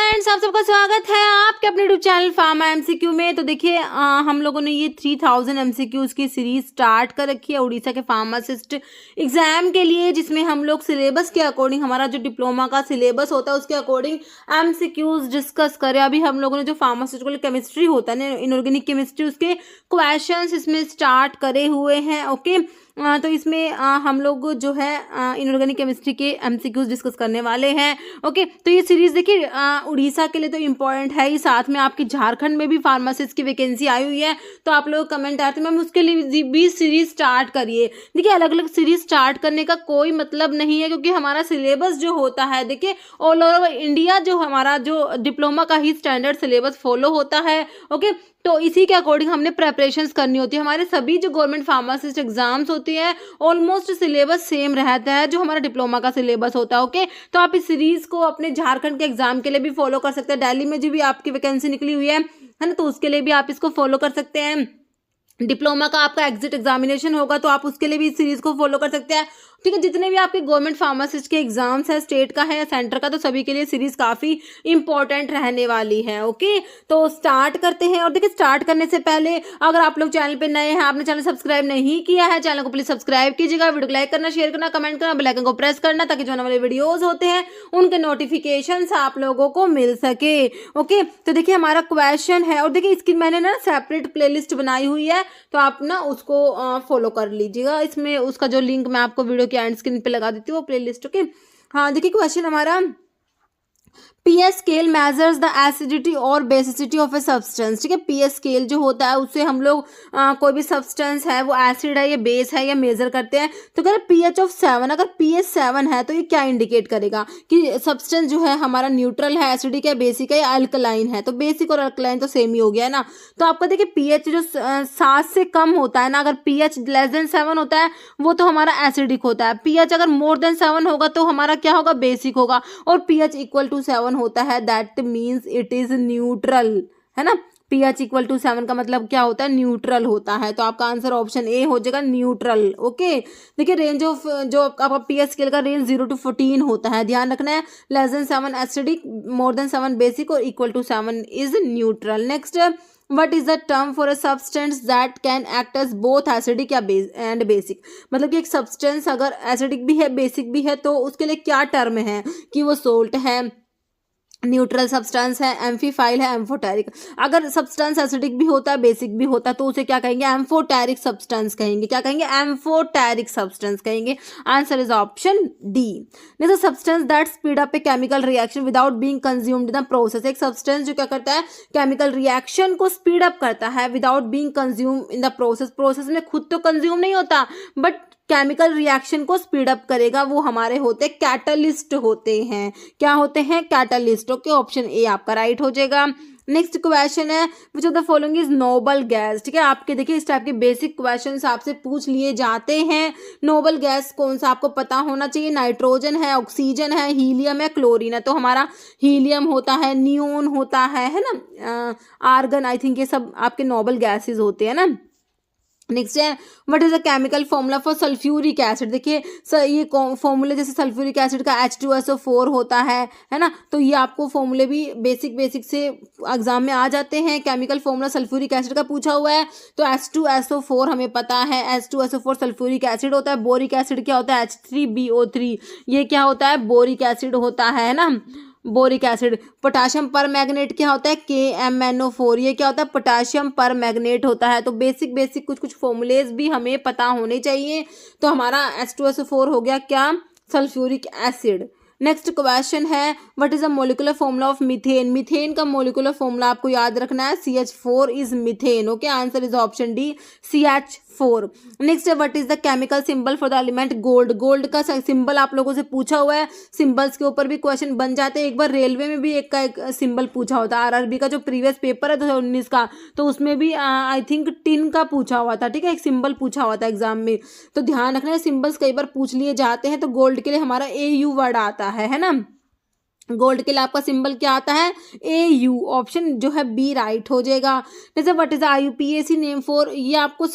Friends, आप सबका स्वागत है आपके अपने यूट्यूब चैनल फार्मा एमसीक्यू में। तो देखिए हम लोगों ने ये 3000 एमसीक्यूज की सीरीज स्टार्ट कर रखी है उड़ीसा के फार्मासिस्ट एग्जाम के लिए, जिसमें हम लोग सिलेबस के अकॉर्डिंग, हमारा जो डिप्लोमा का सिलेबस होता है उसके अकॉर्डिंग एमसीक्यूज डिस्कस करें। अभी हम लोगों ने जो फार्मास्यूटिकल केमिस्ट्री होता है ना, इनऑर्गेनिक केमिस्ट्री, उसके क्वेश्चंस इसमें स्टार्ट करे हुए हैं। ओके, तो इसमें हम लोग जो है इनऑर्गेनिक केमिस्ट्री के एमसीक्यूज डिस्कस करने वाले हैं। ओके, तो ये सीरीज देखिए उड़ीसा के लिए तो इम्पोर्टेंट है ही, साथ में आपकी झारखंड में भी फार्मासिस्ट की वैकेंसी आई हुई है। तो आप लोग कमेंट आते हैं मैम उसके लिए भी सीरीज स्टार्ट करिए। देखिए अलग अलग सीरीज स्टार्ट करने का कोई मतलब नहीं है, क्योंकि हमारा सिलेबस जो होता है, देखिए ऑल ओवर इंडिया जो हमारा जो डिप्लोमा का ही स्टैंडर्ड सिलेबस फॉलो होता है। ओके, तो इसी के अकॉर्डिंग हमने प्रेपरेशंस करनी होती है। हमारे सभी जो गवर्नमेंट फार्मासिस्ट एग्जाम्स होती हैं ऑलमोस्ट सिलेबस सेम रहता है जो हमारा डिप्लोमा का सिलेबस होता है। ओके, तो आप इस सीरीज को अपने झारखंड के एग्जाम के लिए भी फॉलो कर सकते हैं। दिल्ली में जो भी आपकी वैकेंसी निकली हुई है ना, तो उसके लिए भी आप इसको फॉलो कर सकते हैं। डिप्लोमा का आपका एग्जिट एग्जामिनेशन होगा तो आप उसके लिए भी इस सीरीज को फॉलो कर सकते हैं। ठीक है, जितने भी आपके गवर्नमेंट फार्मासिस्ट के एग्जाम्स है, स्टेट का है या सेंटर का, तो सभी के लिए सीरीज काफी इंपॉर्टेंट रहने वाली है। ओके, तो स्टार्ट करते हैं। और देखिए स्टार्ट करने से पहले अगर आप लोग चैनल पे नए हैं, आपने चैनल सब्सक्राइब नहीं किया है, चैनल को प्लीज सब्सक्राइब कीजिएगा, वीडियो को लाइक करना, शेयर करना, कमेंट करना, बेल आइकन को प्रेस करना, ताकि जो आने वाले वीडियोज होते हैं उनके नोटिफिकेशन आप लोगों को मिल सके। ओके, तो देखिए हमारा क्वेश्चन है, और देखिए इसकी मैंने ना सेपरेट प्लेलिस्ट बनाई हुई है, तो आप ना उसको फॉलो कर लीजिएगा। इसमें उसका जो लिंक मैं आपको वीडियो की एंड स्क्रीन पे लगा देती हूँ, वो प्लेलिस्ट। ओके, हाँ देखिए क्वेश्चन हमारा, pH scale measures the acidity और बेसिसिटी ऑफ ए सब्सटेंस। ठीक है, पीएच स्केल जो होता है उससे हम लोग कोई भी सब्सटेंस है वो एसिड है या बेस है या मेजर करते हैं। तो अगर पीएच ऑफ 7, अगर पीएच 7 है तो ये क्या इंडिकेट करेगा कि सब्सटेंस जो है हमारा न्यूट्रल है, एसिडिक है, बेसिक है या अल्कलाइन है। तो बेसिक और अल्कलाइन तो सेम ही हो गया है ना। तो आपका देखिए पीएच जो 7 से कम होता है ना, अगर पीएच लेस देन 7 होता है वो तो हमारा एसिडिक होता है। पीएच अगर मोर देन 7 होगा तो हमारा क्या होगा, बेसिक होगा। और पीएच इक्वल टू 7 होता है, that means it is neutral, है ना। pH इक्वल टू 7 का मतलब क्या होता है, न्यूट्रल होता है। तो आपका आंसर ऑप्शन ए हो जाएगा, न्यूट्रल। ओके, देखिए रेंज ऑफ जो आपका pH स्केल का रेंज 0 to 14 होता है, ध्यान रखना है। Less than 7 acidic, more than 7 basic और equal to 7 is neutral. Next, what is the term for a substance that can act as both acidic या एंड बेसिक। मतलब कि एक सब्सटेंस अगर एसिडिक भी है बेसिक भी है तो उसके लिए क्या टर्म है, कि वो सोल्ट है, न्यूट्रल सब्सटेंस है, एम्फीफाइल है, एम्फोटेरिक। अगर सब्सटेंस एसिडिक भी होता है बेसिक भी होता है तो उसे क्या कहेंगे, एम्फोटेरिक सब्सटेंस कहेंगे। क्या कहेंगे, एम्फोटेरिक सब्सटेंस कहेंगे। Answer is option D. Next, substance that speed up a chemical reaction without being consumed in the process. एक सब्सटेंस जो क्या करता है, केमिकल रिएक्शन को स्पीड अप करता है without being consume in the process. Process में खुद तो कंज्यूम नहीं होता बट केमिकल रिएक्शन को स्पीड अप करेगा, वो हमारे होते कैटलिस्ट होते हैं। क्या होते हैं, कैटलिस्ट। ओके, ऑप्शन ए आपका राइट हो जाएगा। नेक्स्ट क्वेश्चन है, विच of the following is noble gas. ठीक है, आपके देखिए इस टाइप के बेसिक क्वेश्चंस आपसे पूछ लिए जाते हैं। नोबल गैस कौन सा आपको पता होना चाहिए, नाइट्रोजन है, ऑक्सीजन है, हीलियम है, क्लोरीन है। तो हमारा हीलियम होता है, नियोन होता है ना, आर्गन, आई थिंक ये सब आपके नोबल गैसेज होते हैं ना। नेक्स्ट है, what is the chemical formula for sulphuric acid. देखिए ये फॉर्मूले जैसे सल्फ्यूरिक एसिड का H2SO4 होता है ना। तो ये आपको फॉर्मूले भी बेसिक से एग्जाम में आ जाते हैं। केमिकल फॉर्मूला सल्फ्यूरिक एसिड का पूछा हुआ है तो H2SO4 हमें पता है, H2SO4 सल्फ्यूरिक एसिड होता है। बोरिक एसिड क्या होता है, H3BO3, ये क्या होता है, बोरिक एसिड होता है ना, बोरिक एसिड। पोटाशियम पर मैग्नेट क्या होता है, KMnO4, ये क्या होता है, पोटाशियम पर मैग्नेट होता है। तो बेसिक कुछ फॉर्मूलेज भी हमें पता होने चाहिए। तो हमारा H2SO4 हो गया क्या, सल्फ्यूरिक एसिड। नेक्स्ट क्वेश्चन है, what is the molecular formula of methane. Methane का मोलिकुलर फॉर्मूला आपको याद रखना है, CH4 is methane. Okay, answer is option D, CH4। Next है, what is the chemical symbol for the element gold. Gold का symbol आप लोगों से पूछा हुआ है, सिंबल्स के ऊपर भी क्वेश्चन बन जाते हैं। एक बार रेलवे में भी एक सिंबल पूछा होता है, RRB का जो प्रीवियस पेपर है 2019 का, तो उसमें भी आई थिंक टिन का पूछा हुआ था। ठीक है, एक सिंबल पूछा हुआ था एग्जाम में, तो ध्यान रखना है सिंबल्स कई बार पूछ लिए जाते हैं। तो गोल्ड के लिए हमारा AU वर्ड आता है ना। गोल्ड के लिए आपका सिंबल क्या आता है, AU, ऑप्शन जो है बी राइट हो जाएगा। जैसे what is IUPAC name for, ये आपको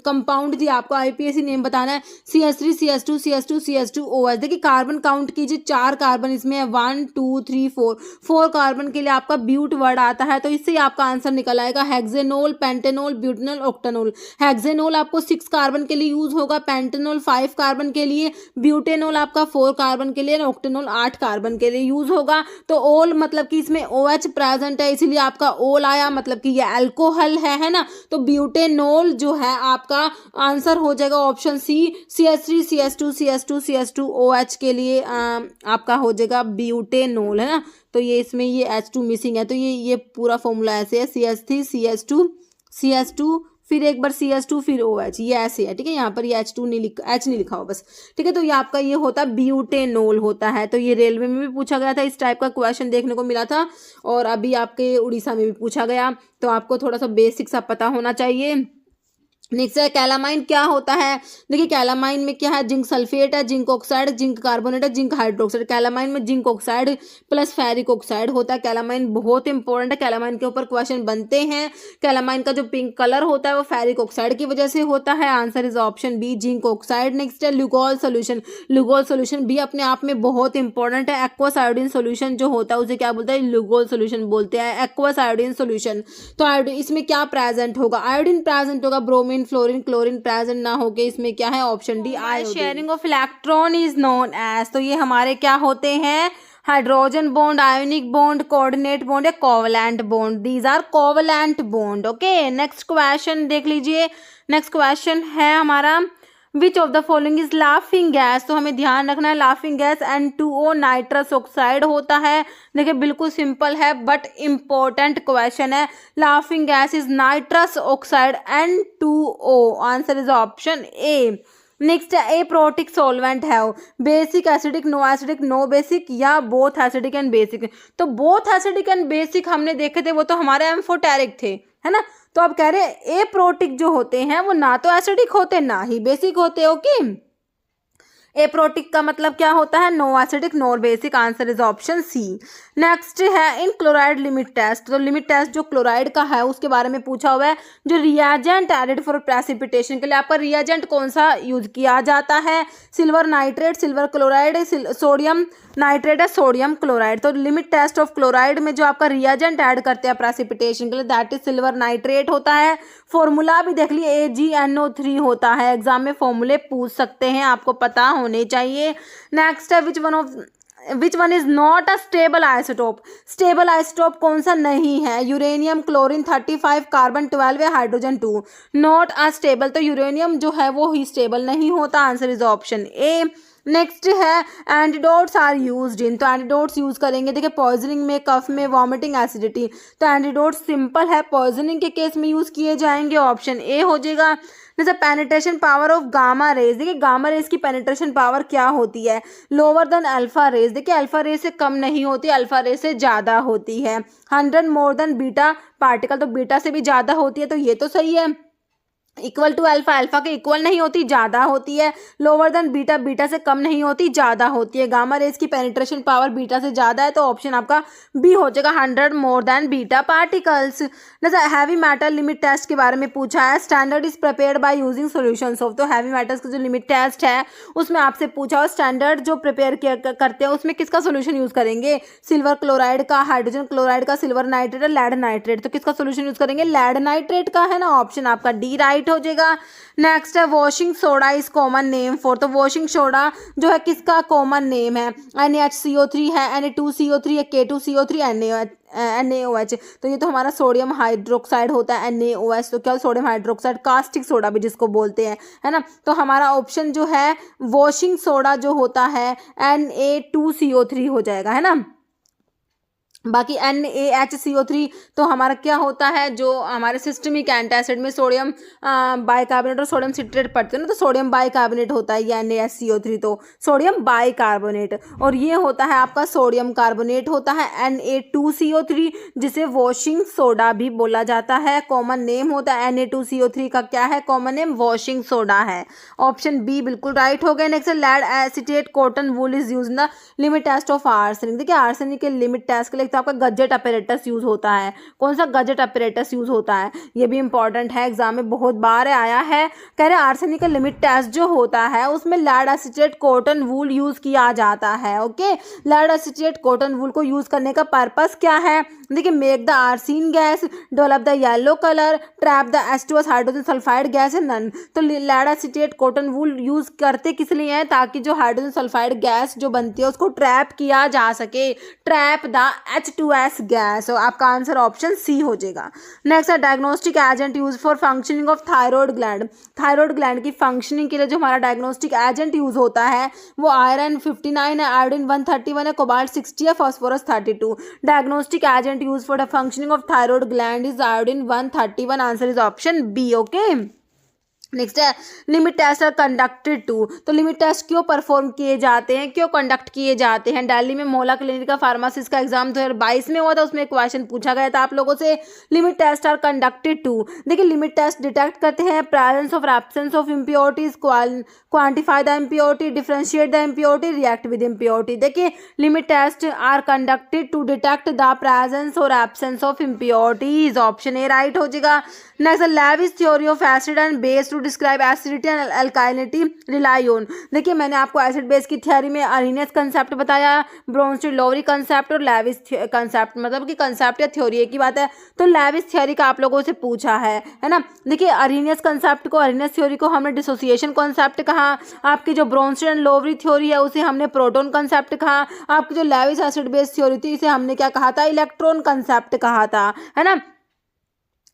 कंपाउंड दिया, आपको IUPAC नेम बताना है, CH3 CH2 CH2 CH2 OH। देखिए कार्बन काउंट कीजिए, 4 कार्बन इसमें है, 1 2 3 4 कार्बन के लिए आपका ब्यूट वर्ड आता है, तो इससे आपका आंसर निकल आएगा हेक्सेनोल, पेंटेनोल, ब्यूटेनॉल, ऑक्टेनॉल। हेक्सेनोल आपको 6 कार्बन के लिए यूज होगा, पेंटेनॉल 5 कार्बन के लिए, ब्यूटेनॉल आपका 4 कार्बन के लिए, ऑक्टेनॉल 8 कार्बन के लिए यूज होगा। तो ओल मतलब कि इसमें OH प्रेजेंट है, इसलिए आपका ओल आया, मतलब कि ये अल्कोहल है ना। तो ब्यूटेनॉल जो है आपका आंसर हो जाएगा option C, CH3 CH2 CH2 CH2 OH के लिए आपका हो जाएगा ब्यूटेनॉल, है ना। तो ये इसमें ये H2 मिसिंग है, तो ये पूरा फॉर्मूला ऐसे है, CH3 CH2 फिर एक बार CH2 फिर OH, ये ऐसे है, ठीक है। यहाँ पर ये H2 नहीं लिखा, H नहीं लिखा हो बस, ठीक है। तो ये आपका ये होता है ब्यूटेनॉल होता है। तो ये रेलवे में भी पूछा गया था, इस टाइप का क्वेश्चन देखने को मिला था, और अभी आपके उड़ीसा में भी पूछा गया, तो आपको थोड़ा सा बेसिक सा पता होना चाहिए। नेक्स्ट है कैलामाइन क्या होता है। देखिए कैलामाइन में क्या है, जिंक सल्फेट है, जिंक ऑक्साइड, जिंक कार्बोनेट है, जिंक हाइड्रोक्साइड। कैलामाइन में zinc oxide plus ferric oxide होता है। कैलामाइन बहुत इंपॉर्टेंट है, कैलामाइन के ऊपर क्वेश्चन बनते हैं। कैलामाइन का जो पिंक कलर होता है वो फेरिक ऑक्साइड की वजह से होता है। Answer is option B, zinc oxide. Next है ल्यूगोल सोल्यूशन। ल्यूगोल सोल्यूशन भी अपने आप में बहुत इंपॉर्टेंट है। एक्वस आयोडीन सोल्यूशन जो होता है उसे क्या बोलते हैं, ल्यूगोल सोल्यूशन बोलते हैं, एक्वस आयोडीन सोल्यूशन। तो आयोडीन इसमें क्या प्रेजेंट होगा, आयोडीन प्रेजेंट होगा, ब्रोमीन फ्लोरीन क्लोरीन प्रेजेंट ना होके इसमें क्या है, option D iodine. Sharing of electron is known as, तो ये हमारे क्या होते हैं, hydrogen bond, ionic bond, coordinate bond या covalent bond. These are covalent bond. Okay next question देख लीजिए। नेक्स्ट क्वेश्चन है हमारा, which of the following is laughing gas. तो हमें ध्यान रखना है, laughing gas N2O nitrous oxide होता है। देखिए बिल्कुल सिंपल है बट इम्पोर्टेंट क्वेश्चन है। Laughing gas is nitrous oxide N2O। Answer is option A. Next है एप्रोटिक सॉल्वेंट है, basic acidic, no acidic, no basic या बोथ एसिडिक एंड बेसिक। तो बोथ एसिडिक एंड बेसिक हमने देखे थे, वो तो हमारे एम्फोटेरिक थे, है ना। तो अब कह रहे एप्रोटिक जो होते हैं वो ना तो एसिडिक होते ना ही बेसिक होते। ओके एप्रोटिक का मतलब क्या होता है, no acidic no basic. Answer is option C. Next है इन क्लोराइड लिमिट टेस्ट। तो लिमिट टेस्ट जो क्लोराइड का है उसके बारे में पूछा हुआ है। जो रिएजेंट एडेड फॉर प्रेसिपिटेशन के लिए आपका रिएजेंट कौन सा यूज किया जाता है, silver nitrate, silver chloride, sodium nitrate है, सोडियम क्लोराइड। तो लिमिट टेस्ट ऑफ क्लोराइड में जो आपका रिएजेंट ऐड करते हैं प्रेसिपिटेशन के लिए दैट इज सिल्वर नाइट्रेट होता है। फॉर्मूला भी देख लिए AgNO3 होता है, एग्जाम में फॉर्मूले पूछ सकते हैं, आपको पता होने चाहिए। नेक्स्ट है which one is not a stable isotope. Stable isotope कौन सा नहीं है, यूरेनियम, क्लोरीन 35, कार्बन 12 या हाइड्रोजन 2। नॉट अ स्टेबल, तो यूरेनियम जो है वो ही स्टेबल नहीं होता। Answer is option A. Next है एंटीडोट्स आर यूज्ड इन। तो एंटीडोट्स यूज करेंगे, देखिए पॉइजनिंग में, कफ में, वॉमिटिंग, एसिडिटी। तो एंटीडोट्स सिंपल है, पॉइजनिंग के केस में यूज किए जाएंगे, ऑप्शन ए हो जाएगा। जैसे penetration power of gamma rays. देखिए गामा रेज की पेनिट्रेशन पावर क्या होती है, लोअर देन अल्फा रेज। देखिए अल्फा रेज से कम नहीं होती, अल्फा रेज से ज्यादा होती है। 100 मोर देन बीटा पार्टिकल, तो बीटा से भी ज्यादा होती है, तो ये तो सही है। इक्वल टू अल्फा, अल्फा के इक्वल नहीं होती, ज्यादा होती है। लोअर देन बीटा, बीटा से कम नहीं होती, ज्यादा होती है। गामा रेज की पेनिट्रेशन पावर बीटा से ज्यादा है, तो ऑप्शन आपका बी हो जाएगा, 100 मोर देन बीटा पार्टिकल्स। जैसे हैवी मेटल लिमिट टेस्ट के बारे में पूछा है, standard is prepared by using solutions of. तो हैवी मेटल्स का जो लिमिट टेस्ट है उसमें आपसे पूछा हो स्टैंडर्ड जो प्रिपेयर करते हैं उसमें किसका सोल्यूशन यूज करेंगे, सिल्वर क्लोराइड का, हाइड्रोजन क्लोराइड का, सिल्वर नाइट्रेट, लेड नाइट्रेट। तो किसका सोल्यूशन यूज करेंगे, लेड नाइट्रेट का, है ना। ऑप्शन आपका डी राइट हो जाएगा। नेक्स्ट है washing soda is common name for. तो वॉशिंग सोडा जो है किसका कॉमन नेम है, NaHCO3 है, Na2CO3 है, K2CO3, NaOH। तो ये तो हमारा सोडियम हाइड्रोक्साइड होता है, NaOH। तो क्या सोडियम हाइड्रोक्साइड, कास्टिक सोडा भी जिसको बोलते हैं, है ना। तो हमारा ऑप्शन जो है वॉशिंग सोडा जो होता है Na2CO3 हो जाएगा, है ना। बाकी NaHCO3 तो हमारा क्या होता है, जो हमारे सिस्टमिक एंटासिड में सोडियम बाइकार्बोनेट और सोडियम सिट्रेट पड़ते हैं ना, तो सोडियम बाइकार्बोनेट होता है ये NaHCO3, तो सोडियम बाइकार्बोनेट। और ये होता है आपका सोडियम कार्बोनेट होता है Na2CO3, जिसे वॉशिंग सोडा भी बोला जाता है। कॉमन नेम होता है Na2CO3 का, क्या है कॉमन नेम, वॉशिंग सोडा है। ऑप्शन बी बिल्कुल राइट हो गया। Next lead acetate cotton wool is use in the limit test of arsenic. देखिए आर्सेनिक के लिमिट टेस्ट के लिए तो आपका गजेट अपैरेटस यूज होता है। कौन सा गजेट अपैरेटस यूज होता है, ये भी इंपॉर्टेंट है, एग्जाम में बहुत बार आया है। कह रहे आर्सेनिक का लिमिट टेस्ट जो होता है उसमें lead acetate cotton wool use किया जाता है। Okay, lead acetate cotton wool को यूज करने का पर्पस क्या है, देखिए make the arsine gas, develop the yellow colour, trap the H2S hydrogen sulphide gas है नन। तो lead acetate cotton wool use करते किस लिए है, ताकि जो हाइड्रोजन सल्फाइड गैस जो बनती है उसको ट्रैप किया जा सके, ट्रैप द H2S गैस। और आपका आंसर ऑप्शन सी हो जाएगा। नेक्स्ट है diagnostic agent use for functioning of thyroid gland. Thyroid gland की फंक्शनिंग के लिए जो हमारा डायग्नोस्टिक एजेंट यूज होता है वो आयरन 59 है, आयोडीन 131 है, कोबाल्ट 60 है, phosphorus 32। Diagnostic agent used for the functioning of thyroid gland is iodine 131. Answer is option B. Okay. Next है limit test are conducted to. तो लिमिट टेस्ट क्यों perform किए जाते हैं, क्यों कंडक्ट किए जाते हैं। दिल्ली में मोहल्ला क्लिनिक का फार्मासिस्ट का एग्जाम 2022 में हुआ था, उसमें एक क्वेश्चन पूछा गया था आप लोगों से, limit test are conducted to. देखिए लिमिट टेस्ट डिटेक्ट करते हैं presence of absence of impurities, quantify the impurity, differentiate the impurity, react with impurity. देखिए limit test are conducted to detect the presence और absence of impurities. Option A right हो जाएगा। Next Lewis theory of acid and base to describe acidity and alkalinity rely on. देखिए मैंने आपको acid base की theory में अरीनियस concept बताया, ब्रोंस्टीड लोवरी concept और लेविस कंसेप्ट, मतलब कि कंसेप्ट या थ्योरी एक ही बात है। तो लेविस थ्योरी का आप लोगों से पूछा है ना। देखिए अरीनियस कंसेप्ट को, अरीनियस थ्योरी को हमने डिसोसिएशन कंसेप्ट कहा, आपकी जो ब्रोंस्टीड एंड लोवरी थ्योरी है उसे हमने प्रोटॉन कंसेप्ट कहा, आपकी जो लेविस एसिड बेस थ्योरी थी इसे हमने क्या कहा था, इलेक्ट्रॉन कंसेप्ट कहा था, है ना।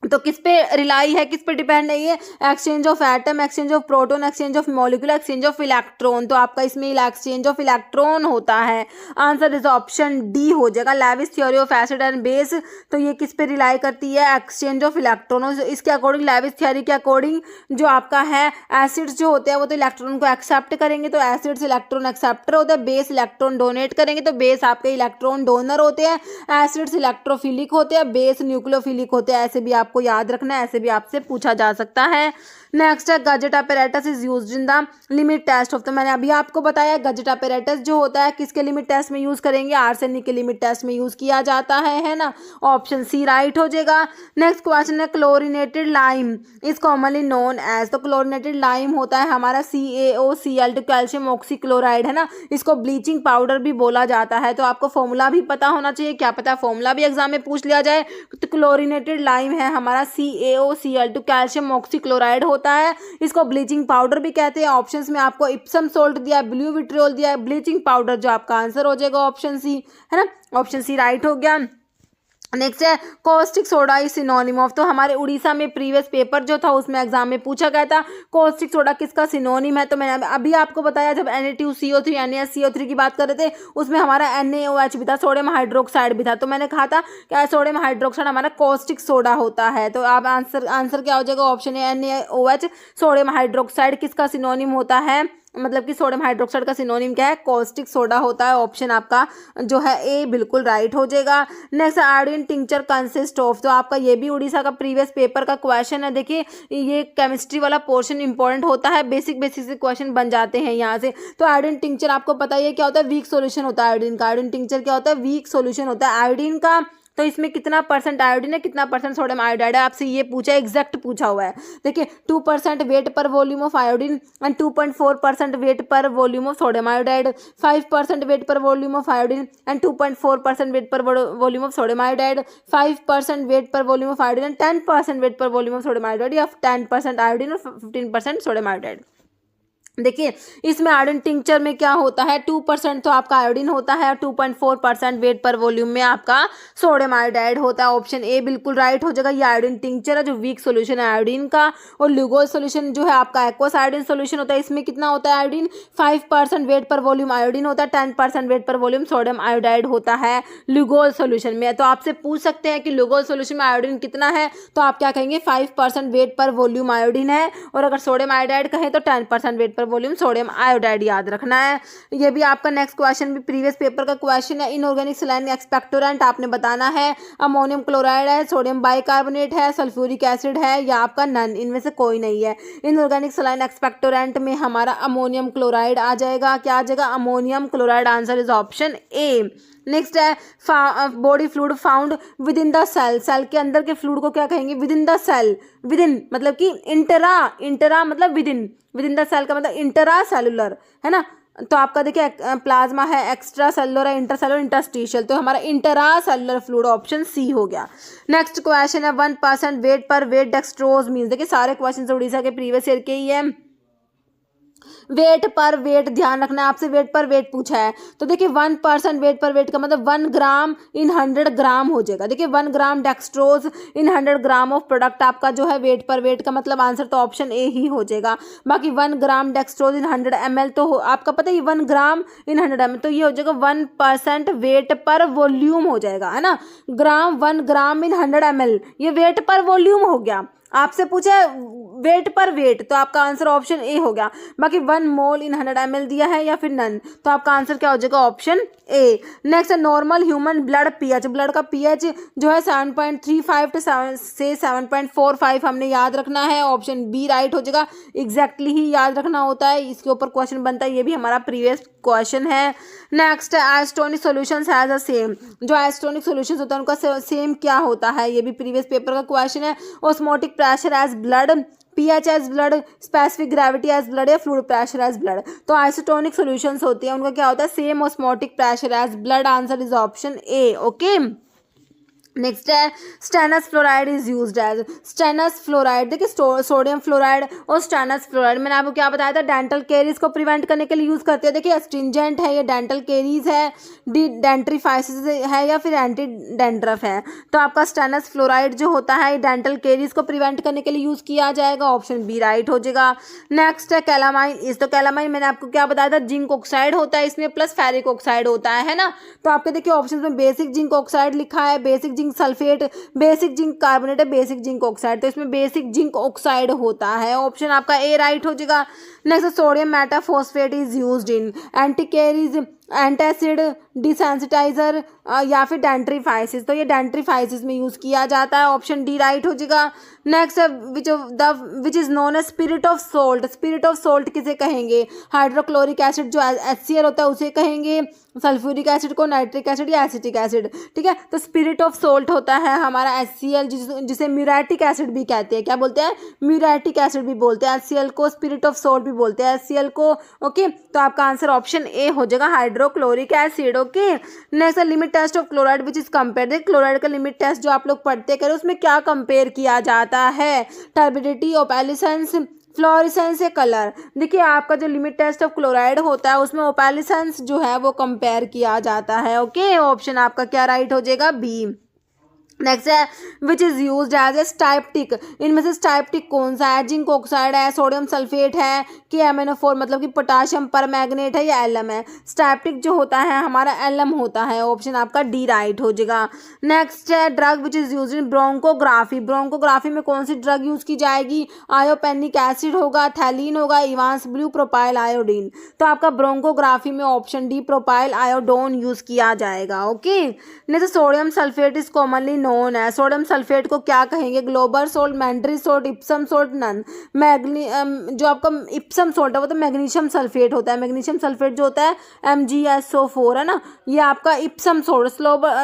तो किस पे रिलाई है, किस पे डिपेंड है ये, exchange of atom, exchange of proton, exchange of molecule, exchange of electron. तो आपका इसमें एक्सचेंज ऑफ इलेक्ट्रॉन होता है। आंसर इज ऑप्शन डी हो जाएगा। Lewis theory of acid and base, तो ये किस पे रिलाई करती है, एक्सचेंज ऑफ इलेक्ट्रॉन। इसके अकॉर्डिंग, लेविस थ्योरी के अकॉर्डिंग जो आपका है एसिड्स जो होते हैं वो तो इलेक्ट्रॉन को एक्सेप्ट करेंगे, तो एसिड्स इलेक्ट्रॉन एक्सेप्टर होते हैं, बेस इलेक्ट्रॉन डोनेट करेंगे, तो बेस आपके इलेक्ट्रॉन डोनर होते हैं, एसिड्स इलेक्ट्रोफिलिक होते हैं, बेस न्यूक्लियोफिलिक होते हैं। ऐसे भी आपको याद रखना है, ऐसे भी आपसे पूछा जा सकता है। नेक्स्ट है Gutzeit apparatus is used in the limit test of. तो मैंने अभी आपको बताया गजेट अपैरेटस जो होता है किसके लिमिट टेस्ट में यूज करेंगे, आर्सेनिक के लिमिट टेस्ट में यूज किया जाता है ना। ऑप्शन सी राइट हो जाएगा। नेक्स्ट क्वेश्चन है chlorinated lime is commonly known as. तो क्लोरिनेटेड लाइम होता है हमारा CaOCl, कैल्शियम ऑक्सीक्लोराइड है ना, इसको ब्लीचिंग पाउडर भी बोला जाता है। तो आपको फॉर्मूला भी पता होना चाहिए, क्या पता फॉर्मूला भी एग्जाम में पूछ लिया जाए। तो क्लोरिनेटेड लाइम है हमारा CaOCl, कैल्शियम ऑक्सीक्लोराइड होता है, इसको ब्लीचिंग पाउडर भी कहते हैं। ऑप्शंस में आपको इप्सम सोल्ट दिया है, ब्लू विट्रियोल दिया है, ब्लीचिंग पाउडर, जो आपका आंसर हो जाएगा ऑप्शन सी, है ना। ऑप्शन सी राइट हो गया। नेक्स्ट है caustic soda is synonym of. तो हमारे उड़ीसा में प्रीवियस पेपर जो था उसमें एग्जाम में पूछा गया था कॉस्टिक सोडा किसका सिनोनिम है। तो मैंने अभी आपको बताया, जब Na2CO3 NaSCO3 की बात कर रहे थे उसमें हमारा NaOH भी था, सोडियम हाइड्रोक्साइड भी था। तो मैंने कहा था कि सोडियम हाइड्रोक्साइड हमारा कॉस्टिक सोडा होता है। तो आप आंसर क्या हो जाएगा, option A NaOH, sodium hydroxide किसका सिनोनिम होता है, मतलब कि सोडियम हाइड्रोक्साइड का सिनोनिम क्या है, कॉस्टिक सोडा होता है। ऑप्शन आपका जो है ए बिल्कुल राइट हो जाएगा। Next iodine tincture consist of. तो आपका ये भी उड़ीसा का प्रीवियस पेपर का क्वेश्चन है। देखिए ये केमिस्ट्री वाला पोर्शन इंपॉर्टेंट होता है, बेसिक से क्वेश्चन बन जाते हैं यहाँ से। तो आयोडीन टिंचर आपको पता ही है क्या होता है, वीक सोल्यूशन होता है आयोडीन का। आयोडीन टिंचर क्या होता है, वीक सोल्यूशन होता है आयोडीन का। तो इसमें कितना परसेंट आयोडीन है, कितना परसेंट सोडियम आयोडाइड है, आपसे ये पूछा है, एग्जैक्ट पूछा हुआ है। देखिए 2% weight per volume of iodine and 2.4% weight per volume of sodium iodide, 5% weight per volume of iodine and 2.4% weight per volume of sodium iodide, 5% weight per volume of iodine and 10% weight per volume of sodium iodide, या 10% iodine और 15% sodium iodide. देखिए इसमें iodine tincture में क्या होता है, 2% तो आपका आयोडीन होता है, 2.4% वेट पर वॉल्यूम में आपका सोडियम आयोडाइड होता है। ऑप्शन ए बिल्कुल राइट हो जाएगा। ये आयोडीन टिंचर है जो वीक सोल्यूशन है आयोडीन का, और लुगोल सोल्यूशन जो है आपका एक्वस आयोडीन सोल्यूशन होता है। इसमें कितना होता है iodine, 5% weight per volume iodine होता है, 10% weight per volume sodium iodide होता है लुगोल सोल्यूशन में। तो आपसे पूछ सकते हैं कि लुगोल सोल्यूशन में आयोडीन कितना है, तो आप क्या कहेंगे, 5% वेट पर वॉल्यूम आयोडीन है, और अगर सोडियम आयोडाइड कहें तो 10% weight per volume sodium iodide याद रखना है। ये भी आपका नेक्स्ट क्वेश्चन भी प्रीवियस पेपर का क्वेश्चन है। इनऑर्गेनिक सलाइन एक्सपेक्टोरेंट आपने बताना है, अमोनियम क्लोराइड है, सोडियम बाइकार्बोनेट है, सल्फ्यूरिक एसिड है, या आपका नन, इनमें से कोई नहीं है। इनऑर्गेनिक सलाइन एक्सपेक्टोरेंट में हमारा अमोनियम क्लोराइड आ जाएगा। क्या आ जाएगा, ammonium chloride. Answer is option A. Next है body fluid found within the cell, cell के अंदर के फ्लूइड को क्या कहेंगे, within the cell. Within मतलब कि इंटरा मतलब विद इन द सेल का मतलब इंटरा सेलुलर है ना। तो आपका देखिए प्लाज्मा है, एक्स्ट्रा सेलुलर है, इंटर सेलुलर, इंटरस्टिशियल, तो हमारा intra cellular fluid option C हो गया। नेक्स्ट क्वेश्चन है 1% वेट पर वेट डेक्सट्रोज मीन्स। देखिए सारे क्वेश्चन उड़ीसा के प्रीवियस ईयर के ही है। वेट पर वेट ध्यान रखना है, आपसे वेट पर वेट पूछा है, तो देखिए 1% वेट पर वेट का मतलब 1 ग्राम इन 100 ग्राम हो जाएगा। देखिए 1 gram dextrose in 100 gram of product आपका जो है वेट पर वेट का मतलब आंसर तो ऑप्शन ए ही हो जाएगा। बाकी 1 ग्राम डेक्सट्रोज इन 100 ml तो आपका पता है 1 ग्राम इन 100 ml, तो ये हो जाएगा 1% वेट पर वॉल्यूम हो जाएगा, है ना। 1 ग्राम इन 100 ml ये वेट पर वॉल्यूम हो गया। आपसे पूछा वेट पर वेट, तो आपका आंसर ऑप्शन ए हो गया। बाकी 1 मोल इन 100 ml दिया है या फिर नन, तो आपका आंसर क्या हो जाएगा, ऑप्शन ए। नेक्स्ट है normal human blood pH, blood का पीएच जो है 7.35 से 7.45 हमने याद रखना है, ऑप्शन बी राइट हो जाएगा। एग्जैक्टली ही याद रखना होता है, इसके ऊपर क्वेश्चन बनता है, ये भी हमारा प्रीवियस क्वेश्चन है। नेक्स्ट है isotonic solutions has a same, जो आइसोटोनिक सॉल्यूशंस होता है उनका सेम क्या होता है, ये भी प्रीवियस पेपर का क्वेश्चन है। Osmotic pressure as blood, pH as blood, specific gravity as blood, या फ्लूइड प्रेशर एज ब्लड। तो आइसोटोनिक सॉल्यूशंस होती हैं उनका क्या होता है, same osmotic pressure as blood. Answer is option A. Okay next है stannous fluoride is used as, stannous fluoride देखिए सोडियम फ्लोराइड और स्टेनस फ्लोराइड मैंने आपको क्या बताया था, डेंटल केरीज को प्रिवेंट करने के लिए यूज करते हैं। देखिए एस्ट्रिंजेंट है, ये डेंटल केरीज है, डेंट्रीफाइसिस है, या फिर एंटी डेंड्रफ है। तो आपका स्टेनस फ्लोराइड जो होता है डेंटल केरीज को प्रिवेंट करने के लिए यूज किया जाएगा, ऑप्शन बी राइट हो जाएगा। नेक्स्ट है कैलामाइन इस, तो कैलामाइन मैंने आपको क्या बताया था, जिंक ऑक्साइड होता है इसमें प्लस फेरिक ऑक्साइड होता है ना। तो आपके देखिए ऑप्शन में बेसिक जिंक ऑक्साइड लिखा है, basic zinc sulphate, basic zinc carbonate है, बेसिक जिंक ऑक्साइड, तो इसमें बेसिक जिंक ऑक्साइड होता है, ऑप्शन आपका ए राइट हो जाएगा। Next sodium metaphosphate is used in anti caries, antacid, desensitiser, या फिर डेंट्रीफाइसिस, तो ये डेंट्रीफाइसिस में यूज किया जाता है, ऑप्शन डी राइट हो जाएगा। Next which is known as spirit of salt, spirit of salt किसे कहेंगे, हाइड्रोक्लोरिक एसिड जो HCl होता है उसे कहेंगे, सल्फ्यूरिक एसिड को नाइट्रिक एसिड या एसिटिक एसिड, ठीक है। तो स्पिरिट ऑफ सोल्ट होता है हमारा HCl जिसे म्यूरेटिक एसिड भी कहते हैं, क्या बोलते हैं, म्यूरेटिक एसिड भी बोलते हैं, HCl को स्पिरिट ऑफ सोल्ट भी बोलते हैं HCl को। ओके तो आपका आंसर ऑप्शन ए हो जाएगा, hydrochloric acid. Okay next limit test of chloride which is compare, देखिए क्लोराइड का लिमिट टेस्ट जो आप लोग पढ़ते करें उसमें क्या कंपेयर किया जाता है, टर्बिडिटी, ओपैलिसेंस, फ्लोरेसेंस या कलर। देखिए आपका जो लिमिट टेस्ट ऑफ क्लोराइड होता है उसमें ओपैलिसेंस जो है वो कंपेयर किया जाता है। ओके ऑप्शन आपका क्या राइट हो जाएगा, बी। नेक्स्ट है which is use as a styptic, इनमें से स्टाइप्टिक कौन सा है, जिंक ऑक्साइड है, सोडियम सल्फेट है, कि MnO4 मतलब कि पोटाशियम पर मैग्नेट है, या एलम है। स्टाइप्टिक जो होता है हमारा एलम होता है, ऑप्शन आपका डी राइट हो जाएगा। नेक्स्ट है drug which is use in bronchography, bronchography में कौन सी ड्रग यूज की जाएगी, आयोपेनिक एसिड होगा, थैलीन होगा, इवांस ब्लू, प्रोपाइल आयोडीन। तो आपका ब्रोंकोग्राफी में option D propyl iodone use किया जाएगा। Okay next sodium sulphate is commonly known है, सोडियम सल्फेट को क्या कहेंगे, global salt, mandry salt, Epsom salt, none. जो आपका इप्सम सोल्ट है वो तो मैग्नीशियम सल्फेट होता है, मैग्नीशियम सल्फेट जो होता है MgSO4 है ना, ये आपका इप्सम सोल्ट।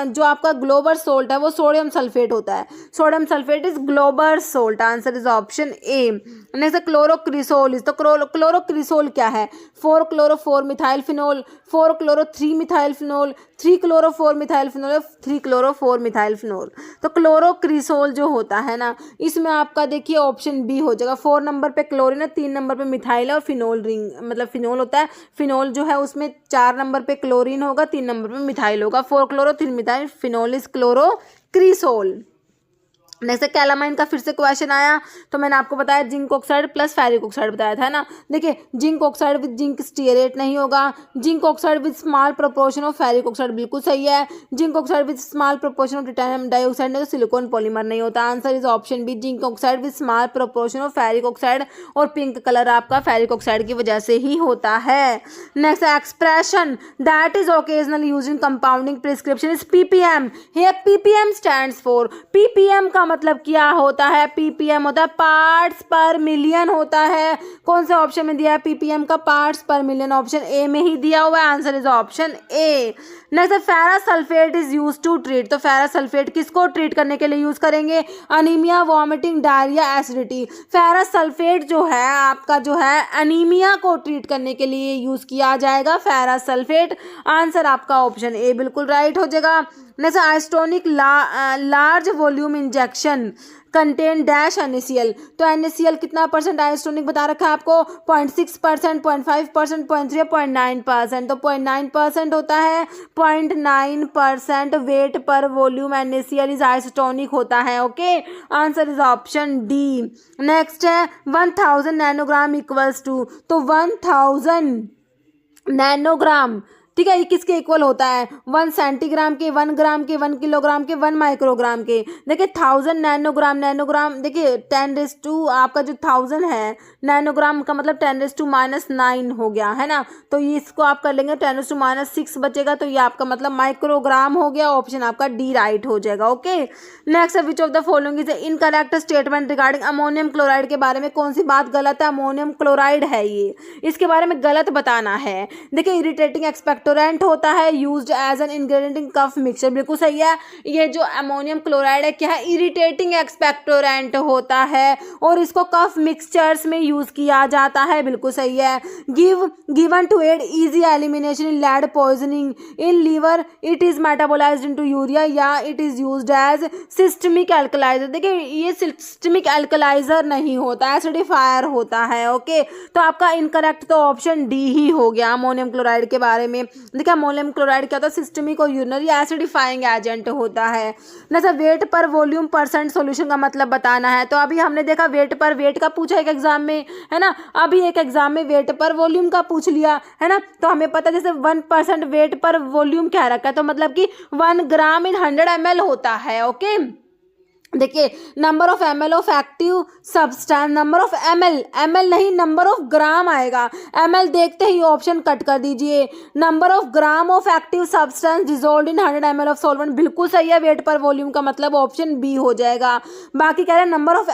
जो आपका ग्लोबल सोल्ट है वो सोडियम सल्फेट होता है, sodium sulphate is global salt. Answer is option A. Next क्लोरोक्रिसोल is, तो क्लोरोक्रिसोल क्या है, 4-chloro-4-methyl phenol, 4-chloro-3-methyl phenol, 3-क्लोरो-4 methyl phenol, 3-क्लोरो-4 methyl phenol. तो क्लोरोक्रिसोल जो होता है ना, इसमें आपका देखिए ऑप्शन बी हो जाएगा। 4 नंबर पे क्लोरीन है, 3 नंबर पे मिथाइल है और फिनोल रिंग मतलब फिनोल होता है। फिनोल जो है उसमें 4 नंबर पे क्लोरीन होगा, 3 नंबर पे मिथाइल होगा। 4 chloro 3 methyl, phenol is chlorocresol. Next calamine का फिर से क्वेश्चन आया, तो मैंने आपको बताया zinc oxide plus ferric oxide बताया था ना। देखिए zinc oxide with zinc stearate नहीं होगा, zinc oxide with small proportion of ferric oxide बिल्कुल सही है, zinc oxide with small proportion of titanium dioxide नहीं तो सिलिकॉन पॉलीमर नहीं होता। Answer is option B, zinc oxide with small proportion of ferric oxide, और पिंक कलर आपका ferric oxide की वजह से ही होता है। Next expression that is occasionally used in compounding prescription is ppm. Here ppm stands for, ppm का मतलब क्या होता है? पीपीएम होता है पार्ट्स पर मिलियन होता है। कौन से ऑप्शन में दिया है पीपीएम का? पार्ट्स पर मिलियन, ऑप्शन ए में ही दिया हुआ है। Answer is option A. Next ferrous sulphate is use to treat, तो फेरस सल्फेट किसको ट्रीट करने के लिए यूज करेंगे? Anaemia, vomiting, diarrhoea, acidity. Ferrous sulphate जो है आपका जो है अनीमिया को ट्रीट करने के लिए यूज किया जाएगा फेरस सल्फेट। आंसर आपका ऑप्शन ए बिल्कुल राइट हो जाएगा। Next isotonic large volume injection contain dash NaCl, तो NaCl कितना परसेंट आइसोटोनिक बता रखा है आपको? 0.6%, 0.5%, 0.3, 0.9%। तो 0.9% होता है, 0.9% wait per volume NaCl is isotonic होता है। Okay, answer is option D. Next है 1000 नैनोग्राम इक्वल्स टू, तो 1000 नैनोग्राम, ठीक है, ये किसके इक्वल होता है? 1 सेंटीग्राम के, 1 ग्राम के, 1 किलोग्राम के, 1 माइक्रोग्राम के। देखिए 1000 नैनोग्राम, नैनोग्राम देखिए 10⁻² आपका जो 1000 है नैनोग्राम का मतलब 10⁻⁻9 हो गया है ना। तो ये इसको आप कर लेंगे 10⁻6 बचेगा, तो ये आपका मतलब माइक्रोग्राम हो गया। ऑप्शन आपका डी राइट हो जाएगा। ओके, नेक्स्ट है विच of the following is incorrect statement regarding ammonium chloride, के बारे में कौन सी बात गलत है? अमोनियम क्लोराइड है ये, इसके बारे में गलत बताना है। देखिए इरिटेटिंग एक्सपेक्टोरेंट होता है, used as an ingredient in cough mixture, बिल्कुल सही है। ये जो अमोनियम क्लोराइड है क्या है? इरिटेटिंग एक्सपेक्टोरेंट होता है और इसको कफ मिक्सचर्स में यूज किया जाता है, बिल्कुल सही है। Given to aid easy elimination in lead poisoning in liver, it is metabolised into urea, या it is used as systemic alkaliser. देखिए ये सिस्टमिक एल्कलाइजर नहीं होता, एसिडिफायर होता है। ओके, तो आपका इनकरेक्ट तो ऑप्शन डी ही हो गया अमोनियम क्लोराइड के बारे में। देखिए अमोनियम क्लोराइड क्या होता है? सिस्टमिक और यूरिनरी एसिडिफाइंग एजेंट होता है। जैसे wait per volume percent solution का मतलब बताना है, तो अभी हमने देखा वेट पर, वेट का पूछा एक एग्जाम में है ना, अभी एक एग्जाम में वेट पर वॉल्यूम का पूछ लिया है ना। तो हमें पता जैसे 1% वेट पर वॉल्यूम क्या रखा है, तो मतलब कि 1 ग्राम इन 100 ml होता है। ओके, देखिए number of ml of active substance, number of ml नहीं नंबर ऑफ ग्राम आएगा, ml देखते ही ऑप्शन कट कर दीजिए। Number of gram of active substance dissolved in 100 ml of solvent, बिल्कुल सही है। वेट पर वॉल्यूम का मतलब ऑप्शन बी हो जाएगा। बाकी कह रहे हैं नंबर ऑफ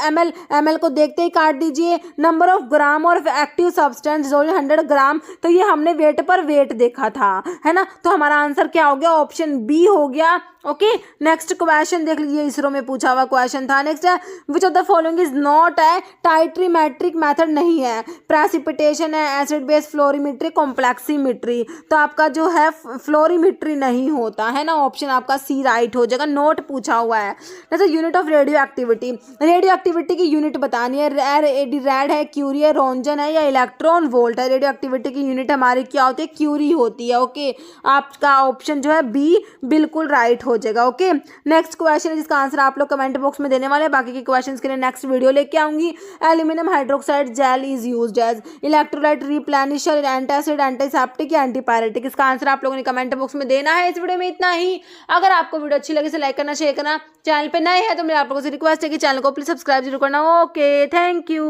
ml को देखते ही काट दीजिए। नंबर ऑफ ग्राम और एक्टिव सब्सटेंस डिसॉल्व्ड इन 100 ग्राम, तो ये हमने वेट पर वेट देखा था है ना, तो हमारा आंसर क्या हो गया? ऑप्शन बी हो गया। ओके, नेक्स्ट क्वेश्चन देख लीजिए, इसरो में पूछा हुआ क्वेश्चन था। नेक्स्ट है विच of the following is not है टाइट्रीमेट्रिक मेथड, नहीं है। प्रेसिपिटेशन है, एसिड बेस फ्लोरीमेट्री, कॉम्प्लेक्सीमेट्री, तो आपका जो है फ्लोरीमेट्री नहीं होता है ना। ऑप्शन आपका सी राइट हो जाएगा, नोट पूछा हुआ है। जैसे unit of radio activity, radio activity की यूनिट बतानी है। रेड है, क्यूरी है, रोंजन है, या इलेक्ट्रॉन वोल्ट है। रेडियो एक्टिविटी की यूनिट हमारी क्या होती है? क्यूरी होती है। ओके, आपका ऑप्शन जो है बी बिल्कुल राइट हो जाएगा। ओके, नेक्स्ट क्वेश्चन है जिसका आंसर आप लोग कमेंट बॉक्स में देने वाले हैं। बाकी के क्वेश्चंस के लिए नेक्स्ट वीडियो लेके आऊंगी। Aluminium hydroxide gel is used as electrolyte replenisher, antacid, antiseptic या एंटीपायरेटिक। इसका आंसर आप लोगों ने कमेंट बॉक्स में देना है। इस वीडियो में इतना ही। अगर आपको वीडियो अच्छी लगे तो लाइक करना, शेयर करना। चैनल पे नए हैं तो मेरे आप लोगों से रिक्वेस्ट है कि चैनल को प्लीज सब्सक्राइब जरूर करना। Okay, thank you.